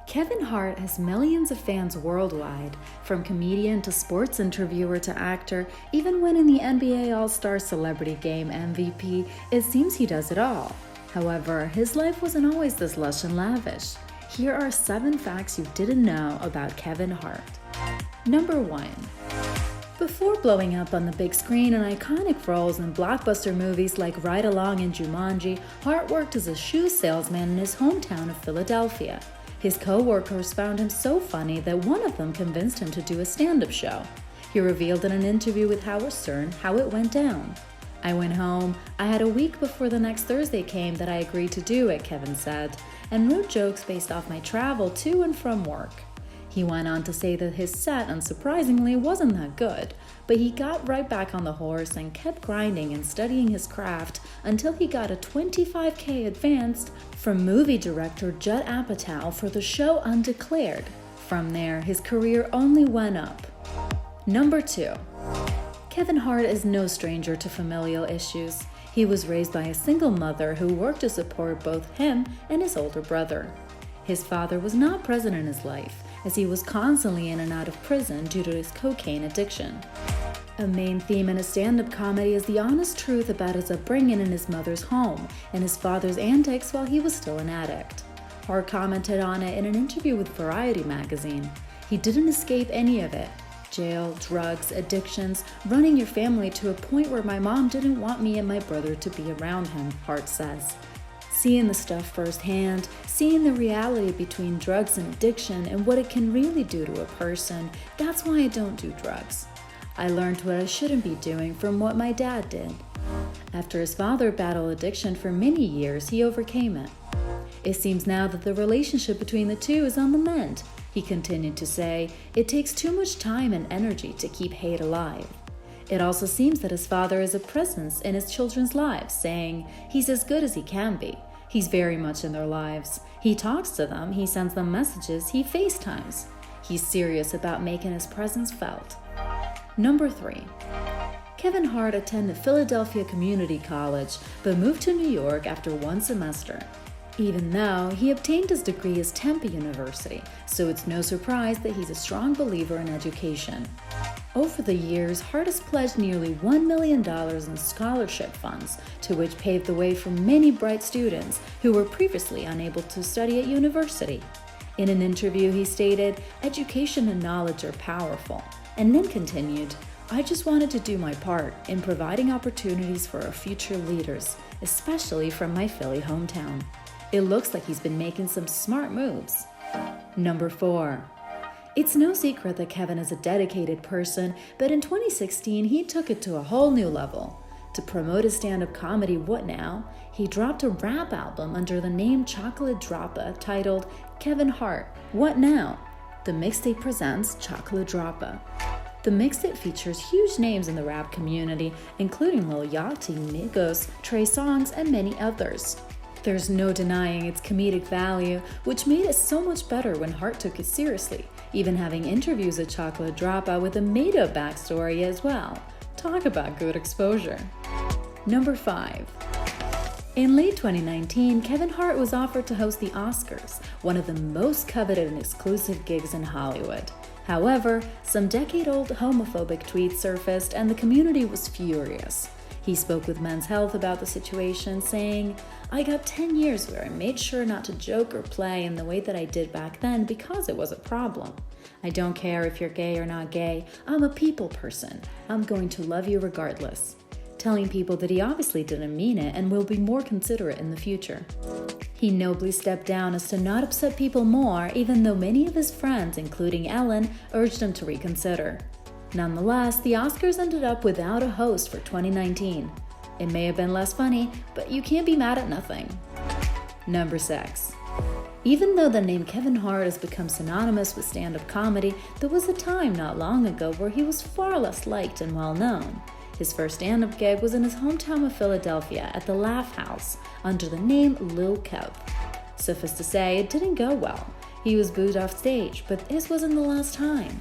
Kevin Hart has millions of fans worldwide, from comedian to sports interviewer to actor, even winning the NBA All-Star Celebrity Game MVP. It seems he does it all. However, his life wasn't always this lush and lavish. Here are 7 facts you didn't know about Kevin Hart. Number 1. Before blowing up on the big screen in iconic roles in blockbuster movies like Ride Along and Jumanji, Hart worked as a shoe salesman in his hometown of Philadelphia. His co-workers found him so funny that one of them convinced him to do a stand-up show. He revealed in an interview with Howard Stern how it went down. "I went home. I had a week before the next Thursday came that I agreed to do it," Kevin said, and wrote jokes based off my travel to and from work. He went on to say that his set, unsurprisingly, wasn't that good, but he got right back on the horse and kept grinding and studying his craft until he got a $25K advance from movie director Judd Apatow for the show Undeclared. From there, his career only went up. Number 2. Kevin Hart is no stranger to familial issues. He was raised by a single mother who worked to support both him and his older brother. His father was not present in his life, as he was constantly in and out of prison due to his cocaine addiction. A main theme in his stand-up comedy is the honest truth about his upbringing in his mother's home and his father's antics while he was still an addict. Hart commented on it in an interview with Variety magazine. "He didn't escape any of it. Jail, drugs, addictions, running your family to a point where my mom didn't want me and my brother to be around him," Hart says. Seeing the stuff firsthand, seeing the reality between drugs and addiction and what it can really do to a person, that's why I don't do drugs. I learned what I shouldn't be doing from what my dad did. After his father battled addiction for many years, he overcame it. It seems now that the relationship between the two is on the mend. He continued to say, "It takes too much time and energy to keep hate alive." It also seems that his father is a presence in his children's lives, saying, "He's as good as he can be. He's very much in their lives. He talks to them, he sends them messages, he FaceTimes. He's serious about making his presence felt." Number 3. Kevin Hart attended Philadelphia Community College, but moved to New York after one semester. Even though he obtained his degree at Temple University, so it's no surprise that he's a strong believer in education. Over the years, Hart has pledged nearly $1 million in scholarship funds, to which paved the way for many bright students who were previously unable to study at university. In an interview, he stated, "Education and knowledge are powerful," and then continued, "I just wanted to do my part in providing opportunities for our future leaders, especially from my Philly hometown." It looks like he's been making some smart moves. Number 4. It's no secret that Kevin is a dedicated person, but in 2016 he took it to a whole new level. To promote his stand-up comedy What Now, he dropped a rap album under the name Chocolate Droppa titled Kevin Hart, What Now? The mixtape presents Chocolate Droppa. The mixtape features huge names in the rap community, including Lil Yachty, Migos, Trey Songz, and many others. There's no denying its comedic value, which made it so much better when Hart took it seriously, even having interviews at Chocolate Droppa with a made-up backstory as well. Talk about good exposure. Number 5. In late 2019, Kevin Hart was offered to host the Oscars, one of the most coveted and exclusive gigs in Hollywood. However, some decade-old homophobic tweets surfaced and the community was furious. He spoke with Men's Health about the situation, saying, "I got 10 years where I made sure not to joke or play in the way that I did back then because it was a problem. I don't care if you're gay or not gay. I'm a people person. I'm going to love you regardless." Telling people that he obviously didn't mean it and will be more considerate in the future. He nobly stepped down as to not upset people more, even though many of his friends, including Ellen, urged him to reconsider. Nonetheless, the Oscars ended up without a host for 2019. It may have been less funny, but you can't be mad at nothing. Number 6. Even though the name Kevin Hart has become synonymous with stand-up comedy, there was a time not long ago where he was far less liked and well-known. His first stand-up gig was in his hometown of Philadelphia at the Laugh House under the name Lil Kev. Suffice to say, it didn't go well. He was booed off stage, but this wasn't the last time.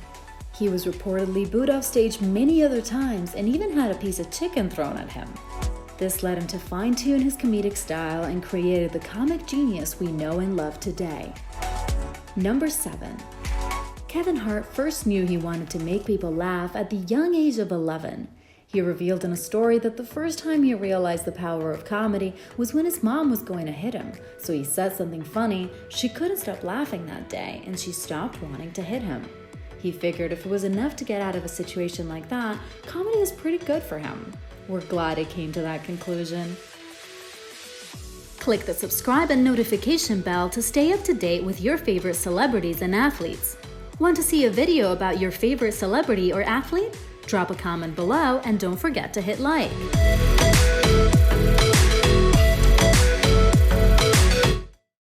He was reportedly booed off stage many other times and even had a piece of chicken thrown at him. This led him to fine-tune his comedic style and created the comic genius we know and love today. Number 7. Kevin Hart first knew he wanted to make people laugh at the young age of 11. He revealed in a story that the first time he realized the power of comedy was when his mom was going to hit him. So he said something funny, she couldn't stop laughing that day, and she stopped wanting to hit him. He figured if it was enough to get out of a situation like that, comedy is pretty good for him. We're glad he came to that conclusion. Click the subscribe and notification bell to stay up to date with your favorite celebrities and athletes. Want to see a video about your favorite celebrity or athlete? Drop a comment below and don't forget to hit like.